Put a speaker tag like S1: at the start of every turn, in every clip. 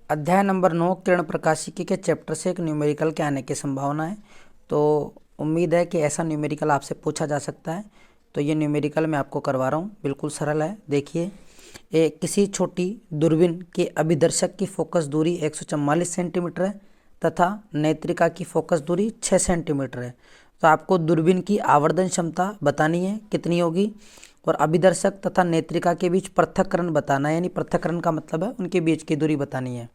S1: अध्याय नंबर 9 किरण प्रकाशिकी के चैप्टर से एक न्यूमेरिकल के आने की संभावना है। तो उम्मीद है कि ऐसा न्यूमेरिकल आपसे पूछा जा सकता है। तो ये न्यूमेरिकल मैं आपको करवा रहा हूँ, बिल्कुल सरल है। देखिए, किसी छोटी दूरबीन के अभिदर्शक की फोकस दूरी 144 सेंटीमीटर है तथा नेत्रिका की फोकस दूरी 6 सेंटीमीटर है। तो आपको दूरबीन की आवर्धन क्षमता बतानी है कितनी होगी, और अभिदर्शक तथा नेत्रिका के बीच पृथक्करण बताना है, यानी पृथक्करण का मतलब है उनके बीच की दूरी बतानी है।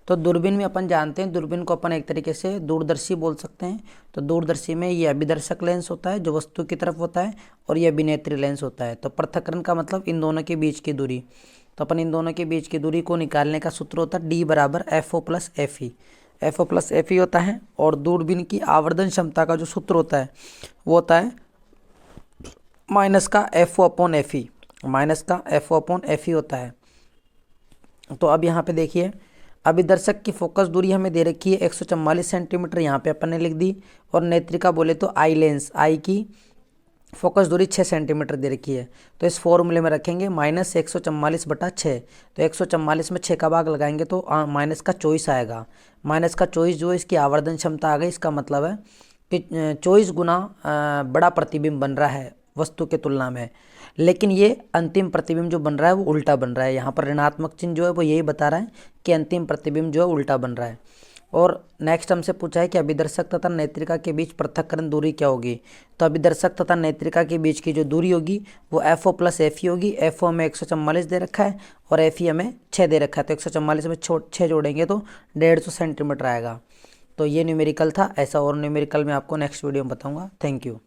S1: तो दूरबीन में अपन जानते हैं, दूरबीन को अपन एक तरीके से दूरदर्शी बोल सकते हैं। तो दूरदर्शी में ये अभिदर्शक लेंस होता है जो वस्तु की तरफ होता है, और ये अभिनेत्री लेंस होता है। तो पृथक्करण का मतलब इन दोनों के बीच की दूरी। तो अपन इन दोनों के बीच की दूरी को निकालने का सूत्र होता है D बराबर FO plus FE। FO plus FE होता है। और दूरबीन की आवर्धन क्षमता का जो सूत्र होता है वो होता है माइनस का FO अपॉन FE, माइनस का FO अपॉन FE होता है। तो अब यहाँ पे देखिए, अभिदर्शक की फोकस दूरी हमें दे रखी है 144 सेंटीमीटर, यहाँ पे अपन ने लिख दी। और नेत्रिका बोले तो आई लेंस, आई की फोकस दूरी 6 सेंटीमीटर दे रखी है। तो इस फॉर्मूले में रखेंगे माइनस 144/6। तो 144 में 6 का भाग लगाएंगे तो माइनस का 24 आएगा। माइनस का 24 जो इसकी आवर्धन क्षमता आ गई। इसका मतलब है कि 24 गुना बड़ा प्रतिबिंब बन रहा है वस्तु के तुलना में। लेकिन ये अंतिम प्रतिबिंब जो बन रहा है वो उल्टा बन रहा है। यहाँ पर ऋणात्मक चिन्ह जो है वो यही बता रहा है कि अंतिम प्रतिबिंब जो है उल्टा बन रहा है। और नेक्स्ट हमसे पूछा है कि अभिदर्शक तथा नेत्रिका के बीच पृथक्करण दूरी क्या होगी। तो अभिदर्शक तथा नेत्रिका के बीच की जो दूरी होगी वो FO प्लस FE होगी। FO हमें 144 दे रखा है और FE हमें 6 दे रखा है। तो 144 में 6 जोड़ेंगे तो 150 सेंटीमीटर आएगा। तो ये न्यूमेरिकल था। ऐसा और न्यूमेरिकल मैं आपको नेक्स्ट वीडियो में बताऊंगा। Thank you.